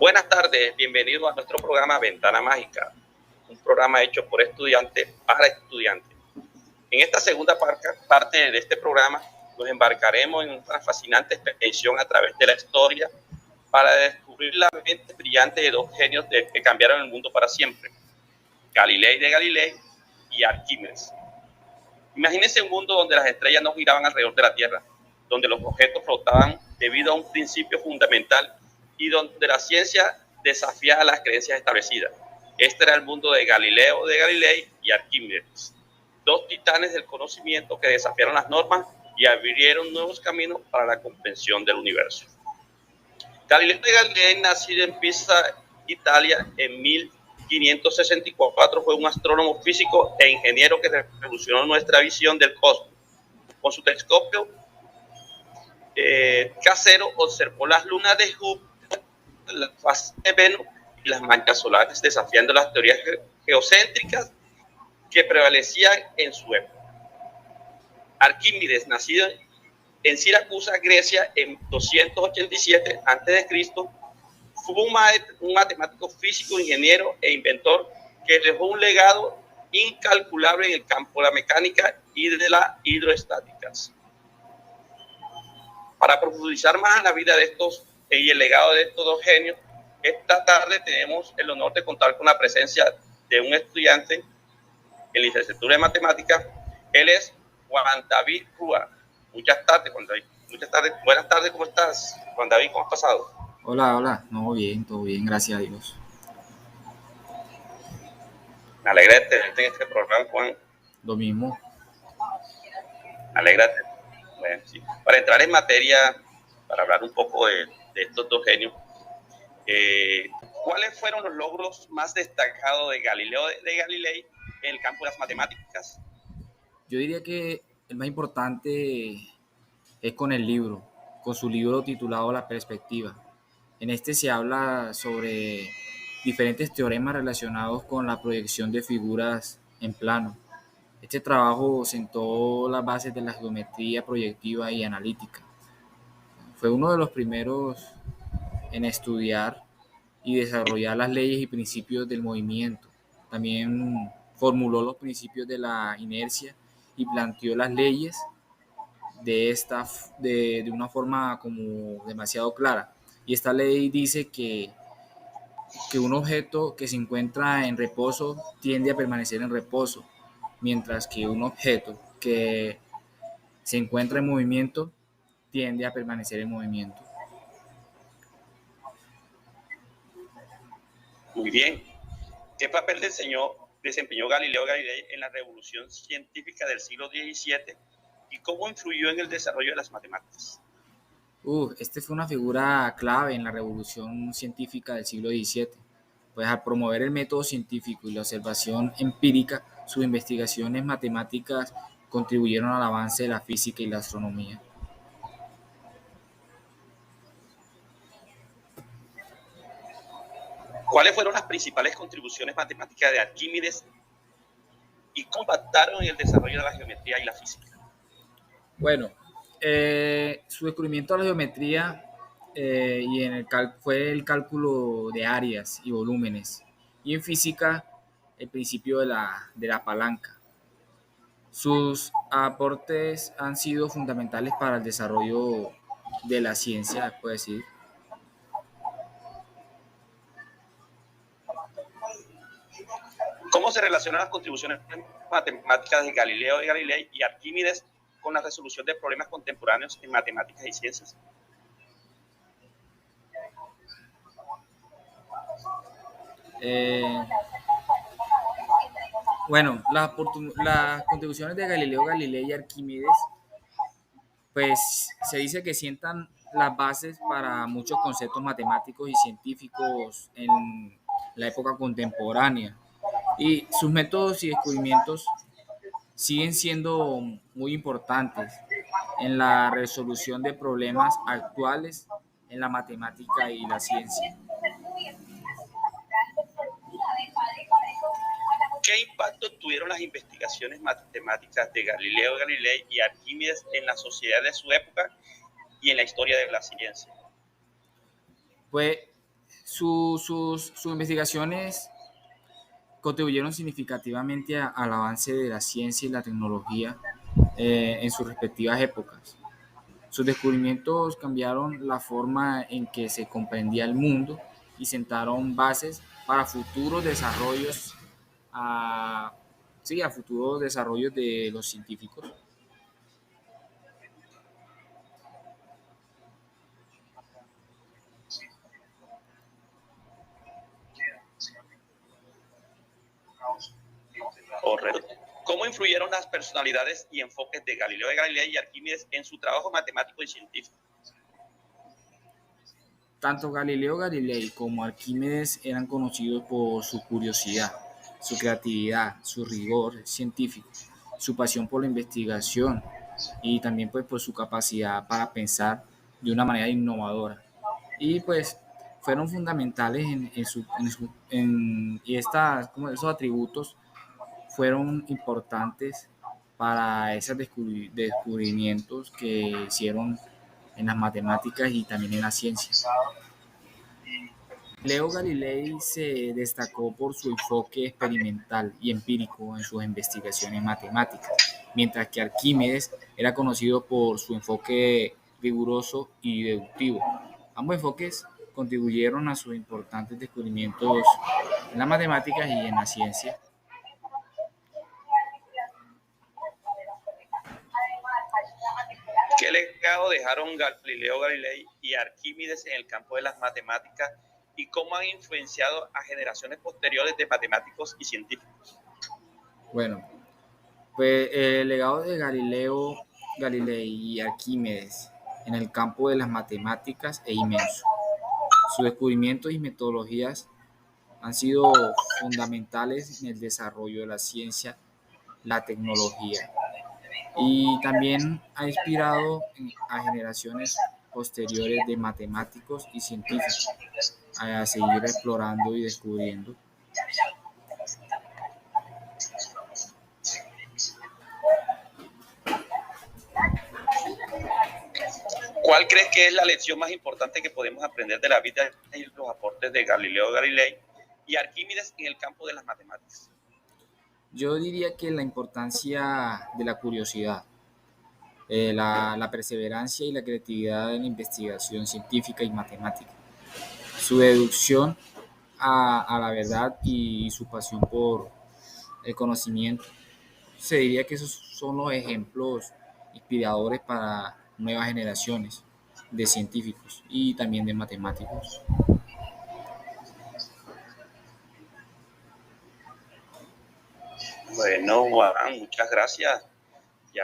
Buenas tardes, bienvenidos a nuestro programa Ventana Mágica, un programa hecho por estudiantes para estudiantes. En esta segunda parte de este programa nos embarcaremos en una fascinante expedición a través de la historia para descubrir la mente brillante de dos genios que cambiaron el mundo para siempre, Galilei de Galilei y Arquímedes. Imagínense un mundo donde las estrellas no giraban alrededor de la Tierra, donde los objetos flotaban debido a un principio fundamental y donde la ciencia desafiaba las creencias establecidas. Este era el mundo de Galileo de Galilei y Arquímedes, dos titanes del conocimiento que desafiaron las normas y abrieron nuevos caminos para la comprensión del universo. Galileo de Galilei, nacido en Pisa, Italia, en 1564, fue un astrónomo, físico e ingeniero que revolucionó nuestra visión del cosmos. Con su telescopio casero observó las lunas de Júpiter, las fases de Venus y las manchas solares, desafiando las teorías geocéntricas que prevalecían en su época. Arquímedes, nacido en Siracusa, Grecia, en 287 a.C., fue un matemático, físico, ingeniero e inventor que dejó un legado incalculable en el campo de la mecánica y de las hidroestáticas. Para profundizar más en la vida de estos y el legado de estos dos genios, esta tarde tenemos el honor de contar con la presencia de un estudiante en licenciatura de matemáticas. Él es Juan David Rúa. Muchas tardes, Juan David. Muchas tardes. Buenas tardes, ¿cómo estás? Juan David, ¿cómo has pasado? Hola. No, bien, todo bien, gracias a Dios. Me alegra de tenerte en este programa, Juan. Lo mismo. Me alegra. Bueno, sí. Para entrar en materia, para hablar un poco de estos dos genios, ¿cuáles fueron los logros más destacados de Galileo de Galilei en el campo de las matemáticas? Yo diría que el más importante es con su libro titulado La Perspectiva. En este se habla sobre diferentes teoremas relacionados con la proyección de figuras en plano. Este trabajo sentó las bases de la geometría proyectiva y analítica. Fue uno de los primeros en estudiar y desarrollar las leyes y principios del movimiento. También formuló los principios de la inercia y planteó las leyes de una forma como demasiado clara. Y esta ley dice que un objeto que se encuentra en reposo tiende a permanecer en reposo, mientras que un objeto que se encuentra en movimiento tiende a permanecer en movimiento. Muy bien. ¿Qué papel desempeñó Galileo Galilei en la revolución científica del siglo XVII y cómo influyó en el desarrollo de las matemáticas? Este fue una figura clave en la revolución científica del siglo XVII, pues al promover el método científico y la observación empírica, sus investigaciones matemáticas contribuyeron al avance de la física y la astronomía. ¿Cuáles fueron las principales contribuciones matemáticas de Arquímedes y cómo impactaron en el desarrollo de la geometría y la física? Bueno, su descubrimiento de la geometría fue el cálculo de áreas y volúmenes, y en física el principio de la palanca. Sus aportes han sido fundamentales para el desarrollo de la ciencia, puede decir. ¿Cómo se relacionan las contribuciones matemáticas de Galileo de Galilei y Arquímedes con la resolución de problemas contemporáneos en matemáticas y ciencias? Bueno, las contribuciones de Galileo Galilei y Arquímedes, pues se dice que sientan las bases para muchos conceptos matemáticos y científicos en la época contemporánea. Y sus métodos y descubrimientos siguen siendo muy importantes en la resolución de problemas actuales en la matemática y la ciencia. ¿Qué impacto tuvieron las investigaciones matemáticas de Galileo Galilei y Arquímedes en la sociedad de su época y en la historia de la ciencia? Pues Sus investigaciones contribuyeron significativamente al avance de la ciencia y la tecnología en sus respectivas épocas. Sus descubrimientos cambiaron la forma en que se comprendía el mundo y sentaron bases para futuros desarrollos, a, sí, a futuros desarrollos de los científicos. Correcto. ¿Cómo influyeron las personalidades y enfoques de Galileo Galilei y Arquímedes en su trabajo matemático y científico? Tanto Galileo Galilei como Arquímedes eran conocidos por su curiosidad, su creatividad, su rigor científico, su pasión por la investigación y también pues por su capacidad para pensar de una manera innovadora. Y pues fueron fundamentales y como esos atributos fueron importantes para esos descubrimientos que hicieron en las matemáticas y también en la ciencia. Leo Galilei se destacó por su enfoque experimental y empírico en sus investigaciones matemáticas, mientras que Arquímedes era conocido por su enfoque riguroso y deductivo. Ambos enfoques contribuyeron a sus importantes descubrimientos en las matemáticas y en la ciencia. ¿Qué legado dejaron Galileo Galilei y Arquímedes en el campo de las matemáticas y cómo han influenciado a generaciones posteriores de matemáticos y científicos? Bueno, pues el legado de Galileo Galilei y Arquímedes en el campo de las matemáticas es inmenso. Sus descubrimientos y metodologías han sido fundamentales en el desarrollo de la ciencia, la tecnología, y también ha inspirado a generaciones posteriores de matemáticos y científicos a seguir explorando y descubriendo. ¿Cuál crees que es la lección más importante que podemos aprender de la vida y los aportes de Galileo Galilei y Arquímedes en el campo de las matemáticas? Yo diría que la importancia de la curiosidad, la perseverancia y la creatividad en la investigación científica y matemática, su deducción a la verdad y su pasión por el conocimiento. Se diría que esos son los ejemplos inspiradores para nuevas generaciones de científicos y también de matemáticos. Bueno, Juan, muchas gracias. Ya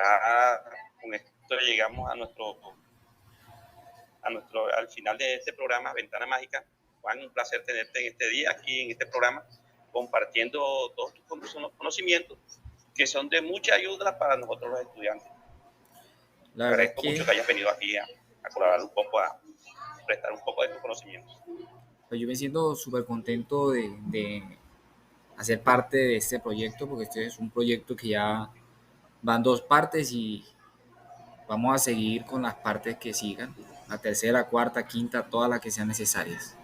con esto llegamos al final de este programa, Ventana Mágica. Juan, un placer tenerte en este día, aquí en este programa, compartiendo todos tus conocimientos que son de mucha ayuda para nosotros los estudiantes. La Te verdad agradezco mucho que hayas venido aquí a colaborar un poco, a prestar un poco de tus conocimientos. pues yo me siento súper contento de hacer parte de este proyecto, porque este es un proyecto que ya van dos partes y vamos a seguir con las partes que sigan, la tercera, cuarta, quinta, todas las que sean necesarias.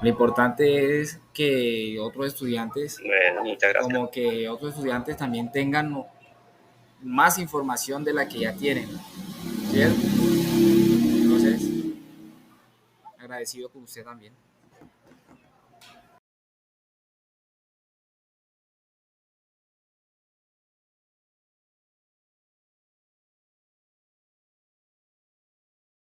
Lo importante es que otros estudiantes, Bueno, muchas gracias. como que otros estudiantes también tengan más información de la que ya tienen, ¿cierto? Entonces, agradecido con usted también.